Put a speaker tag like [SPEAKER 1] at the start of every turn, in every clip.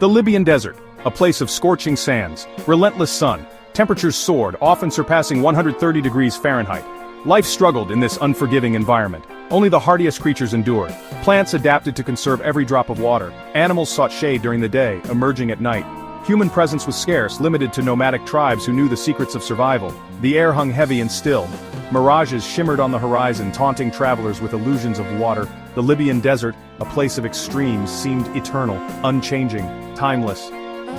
[SPEAKER 1] The Libyan Desert, a place of scorching sands, relentless sun, temperatures soared, often surpassing 130 degrees Fahrenheit. Life struggled in this unforgiving environment. Only the hardiest creatures endured. Plants adapted to conserve every drop of water. Animals sought shade during the day, emerging at night. Human presence was scarce, limited to nomadic tribes who knew the secrets of survival. The air hung heavy and still. Mirages shimmered on the horizon, taunting travelers with illusions of water. The Libyan desert, a place of extremes, seemed eternal, unchanging, timeless.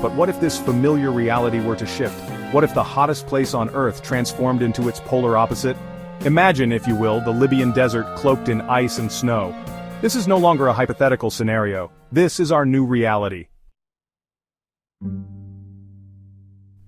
[SPEAKER 1] But what if this familiar reality were to shift? What if the hottest place on Earth transformed into its polar opposite? Imagine, if you will, the Libyan desert cloaked in ice and snow. This is no longer a hypothetical scenario. This is our new reality.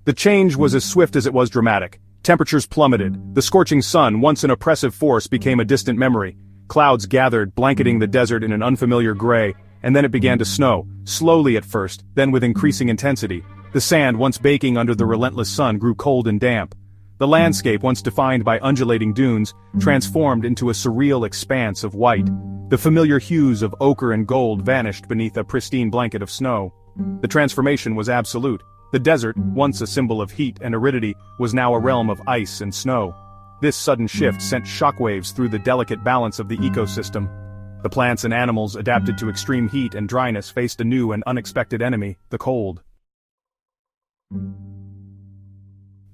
[SPEAKER 1] The change was as swift as it was dramatic. Temperatures plummeted. The scorching sun, once an oppressive force, became a distant memory. Clouds gathered, blanketing the desert in an unfamiliar gray, and then it began to snow, slowly at first, then with increasing intensity. The sand, once baking under the relentless sun, grew cold and damp. The landscape, once defined by undulating dunes, transformed into a surreal expanse of white. The familiar hues of ochre and gold vanished beneath a pristine blanket of snow. The transformation was absolute. The desert, once a symbol of heat and aridity, was now a realm of ice and snow. This sudden shift sent shockwaves through the delicate balance of the ecosystem. The plants and animals adapted to extreme heat and dryness faced a new and unexpected enemy, the cold.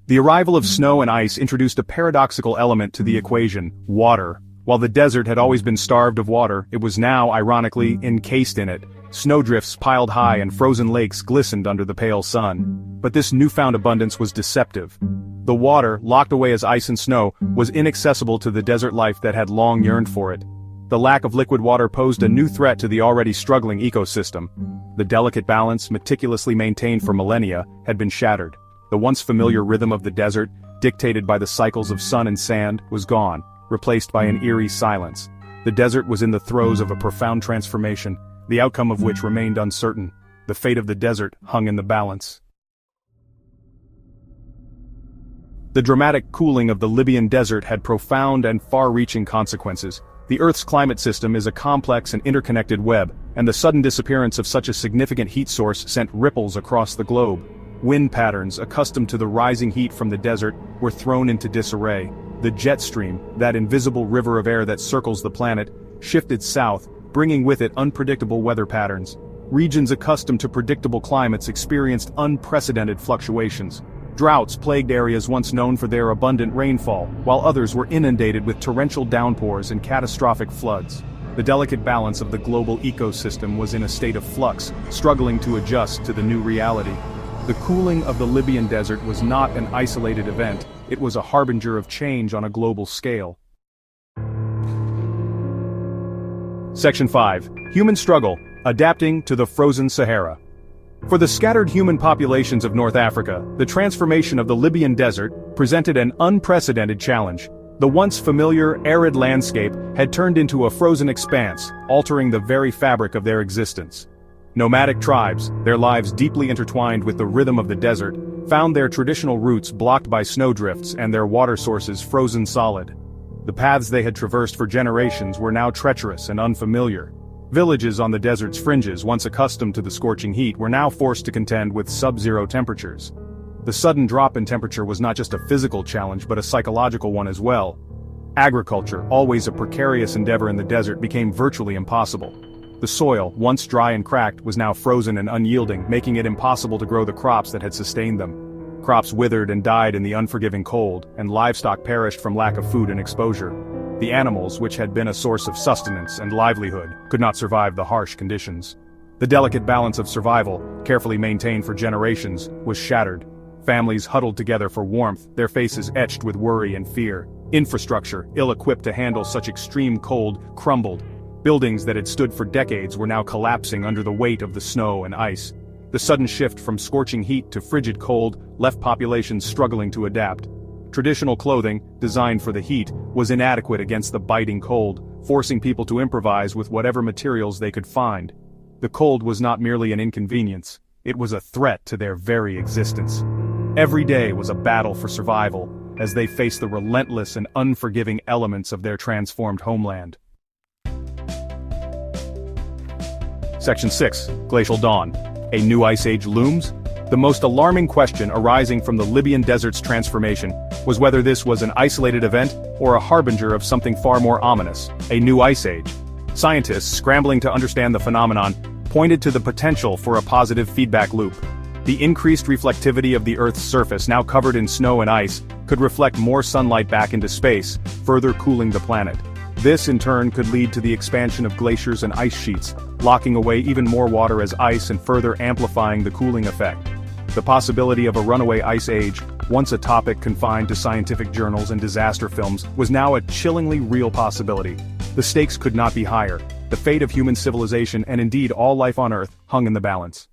[SPEAKER 1] The arrival of snow and ice introduced a paradoxical element to the equation: water. While the desert had always been starved of water, it was now, ironically, encased in it. Snowdrifts piled high and frozen lakes glistened under the pale sun. But this newfound abundance was deceptive. The water, locked away as ice and snow, was inaccessible to the desert life that had long yearned for it. The lack of liquid water posed a new threat to the already struggling ecosystem. The delicate balance, meticulously maintained for millennia, had been shattered. The once familiar rhythm of the desert, dictated by the cycles of sun and sand, was gone, replaced by an eerie silence. The desert was in the throes of a profound transformation, the outcome of which remained uncertain. The fate of the desert hung in the balance. The dramatic cooling of the Libyan desert had profound and far-reaching consequences. The Earth's climate system is a complex and interconnected web, and the sudden disappearance of such a significant heat source sent ripples across the globe. Wind patterns, accustomed to the rising heat from the desert, were thrown into disarray. The jet stream, that invisible river of air that circles the planet, shifted south, bringing with it unpredictable weather patterns. Regions accustomed to predictable climates experienced unprecedented fluctuations. Droughts plagued areas once known for their abundant rainfall, while others were inundated with torrential downpours and catastrophic floods. The delicate balance of the global ecosystem was in a state of flux, struggling to adjust to the new reality. The cooling of the Libyan desert was not an isolated event, it was a harbinger of change on a global scale. Section 5. Human Struggle, Adapting to the Frozen Sahara. For the scattered human populations of North Africa, the transformation of the Libyan desert presented an unprecedented challenge. The once familiar, arid landscape had turned into a frozen expanse, altering the very fabric of their existence. Nomadic tribes, their lives deeply intertwined with the rhythm of the desert, found their traditional routes blocked by snowdrifts and their water sources frozen solid. The paths they had traversed for generations were now treacherous and unfamiliar. Villages on the desert's fringes, once accustomed to the scorching heat, were now forced to contend with sub-zero temperatures. The sudden drop in temperature was not just a physical challenge but a psychological one as well. Agriculture, always a precarious endeavor in the desert, became virtually impossible. The soil, once dry and cracked, was now frozen and unyielding, making it impossible to grow the crops that had sustained them. Crops withered and died in the unforgiving cold, and livestock perished from lack of food and exposure. The animals, which had been a source of sustenance and livelihood, could not survive the harsh conditions. The delicate balance of survival, carefully maintained for generations, was shattered. Families huddled together for warmth, their faces etched with worry and fear. Infrastructure, ill-equipped to handle such extreme cold, crumbled. Buildings that had stood for decades were now collapsing under the weight of the snow and ice. The sudden shift from scorching heat to frigid cold left populations struggling to adapt. Traditional clothing, designed for the heat, was inadequate against the biting cold, forcing people to improvise with whatever materials they could find. The cold was not merely an inconvenience, it was a threat to their very existence. Every day was a battle for survival, as they faced the relentless and unforgiving elements of their transformed homeland. Section 6. Glacial Dawn. A new ice age looms? The most alarming question arising from the Libyan desert's transformation was whether this was an isolated event or a harbinger of something far more ominous, a new ice age. Scientists, scrambling to understand the phenomenon, pointed to the potential for a positive feedback loop. The increased reflectivity of the Earth's surface, now covered in snow and ice, could reflect more sunlight back into space, further cooling the planet. This in turn could lead to the expansion of glaciers and ice sheets, locking away even more water as ice and further amplifying the cooling effect. The possibility of a runaway ice age, once a topic confined to scientific journals and disaster films, was now a chillingly real possibility. The stakes could not be higher. The fate of human civilization and indeed all life on Earth hung in the balance.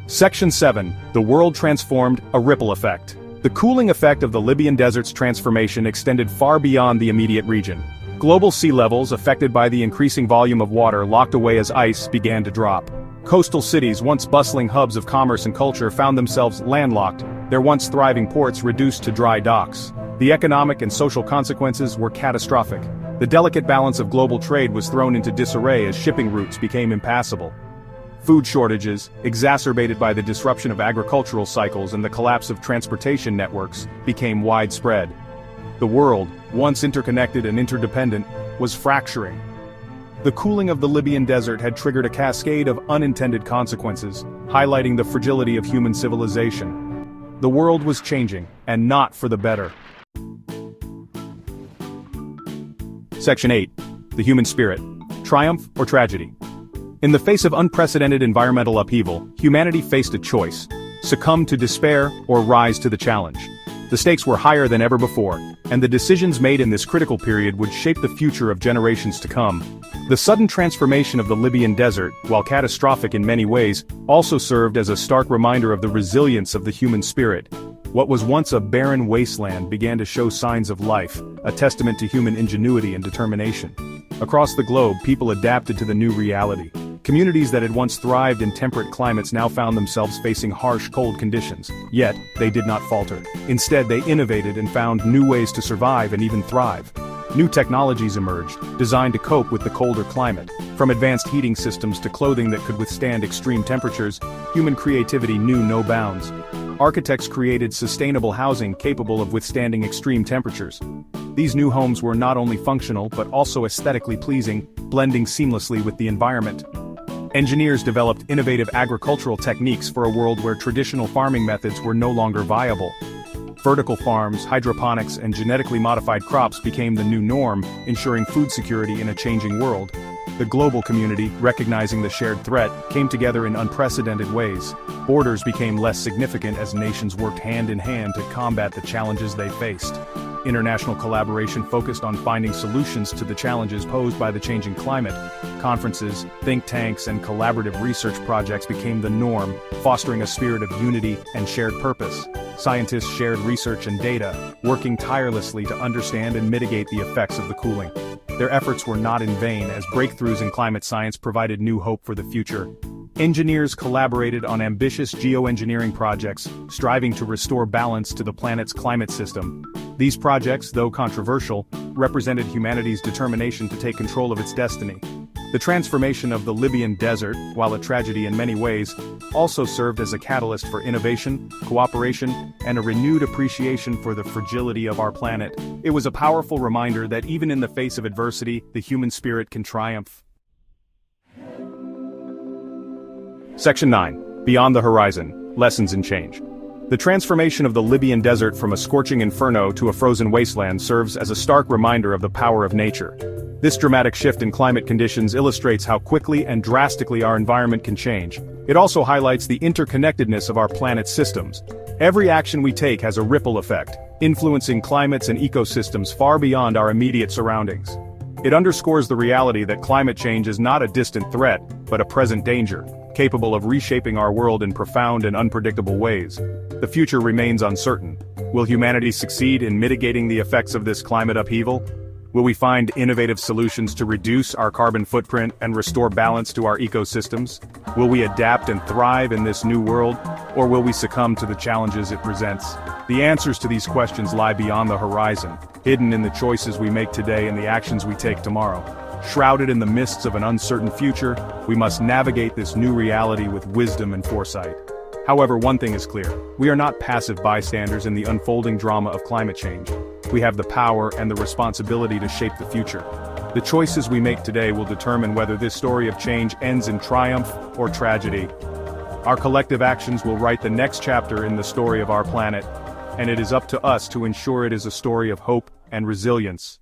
[SPEAKER 1] Section 7. The world transformed, a ripple effect. The cooling effect of the Libyan desert's transformation extended far beyond the immediate region. Global sea levels, affected by the increasing volume of water locked away as ice, began to drop. Coastal cities, once bustling hubs of commerce and culture, found themselves landlocked, their once thriving ports reduced to dry docks. The economic and social consequences were catastrophic. The delicate balance of global trade was thrown into disarray as shipping routes became impassable. Food shortages, exacerbated by the disruption of agricultural cycles and the collapse of transportation networks, became widespread. The world, once interconnected and interdependent, was fracturing. The cooling of the Libyan desert had triggered a cascade of unintended consequences, highlighting the fragility of human civilization. The world was changing, and not for the better. Section 8. The human spirit. Triumph or tragedy? In the face of unprecedented environmental upheaval, humanity faced a choice: succumb to despair or rise to the challenge. The stakes were higher than ever before, and the decisions made in this critical period would shape the future of generations to come. The sudden transformation of the Libyan desert, while catastrophic in many ways, also served as a stark reminder of the resilience of the human spirit. What was once a barren wasteland began to show signs of life, a testament to human ingenuity and determination. Across the globe, people adapted to the new reality. Communities that had once thrived in temperate climates now found themselves facing harsh, cold conditions. Yet, they did not falter. Instead, they innovated and found new ways to survive and even thrive. New technologies emerged, designed to cope with the colder climate. From advanced heating systems to clothing that could withstand extreme temperatures, human creativity knew no bounds. Architects created sustainable housing capable of withstanding extreme temperatures. These new homes were not only functional but also aesthetically pleasing, blending seamlessly with the environment. Engineers developed innovative agricultural techniques for a world where traditional farming methods were no longer viable. Vertical farms, hydroponics, and genetically modified crops became the new norm, ensuring food security in a changing world. The global community, recognizing the shared threat, came together in unprecedented ways. Borders became less significant as nations worked hand in hand to combat the challenges they faced. International collaboration focused on finding solutions to the challenges posed by the changing climate. Conferences, think tanks, and collaborative research projects became the norm, fostering a spirit of unity and shared purpose. Scientists shared research and data, working tirelessly to understand and mitigate the effects of the cooling. Their efforts were not in vain, as breakthroughs in climate science provided new hope for the future. Engineers collaborated on ambitious geoengineering projects, striving to restore balance to the planet's climate system. These projects, though controversial, represented humanity's determination to take control of its destiny. The transformation of the Libyan desert, while a tragedy in many ways, also served as a catalyst for innovation, cooperation, and a renewed appreciation for the fragility of our planet. It was a powerful reminder that even in the face of adversity, the human spirit can triumph. Section 9. Beyond the Horizon. Lessons in Change. The transformation of the Libyan desert from a scorching inferno to a frozen wasteland serves as a stark reminder of the power of nature. This dramatic shift in climate conditions illustrates how quickly and drastically our environment can change. It also highlights the interconnectedness of our planet's systems. Every action we take has a ripple effect, influencing climates and ecosystems far beyond our immediate surroundings. It underscores the reality that climate change is not a distant threat, but a present danger, capable of reshaping our world in profound and unpredictable ways. The future remains uncertain. Will humanity succeed in mitigating the effects of this climate upheaval? Will we find innovative solutions to reduce our carbon footprint and restore balance to our ecosystems? Will we adapt and thrive in this new world, or will we succumb to the challenges it presents? The answers to these questions lie beyond the horizon, hidden in the choices we make today and the actions we take tomorrow. Shrouded in the mists of an uncertain future, we must navigate this new reality with wisdom and foresight. However, one thing is clear. We are not passive bystanders in the unfolding drama of climate change. We have the power and the responsibility to shape the future. The choices we make today will determine whether this story of change ends in triumph or tragedy. Our collective actions will write the next chapter in the story of our planet, and it is up to us to ensure it is a story of hope and resilience.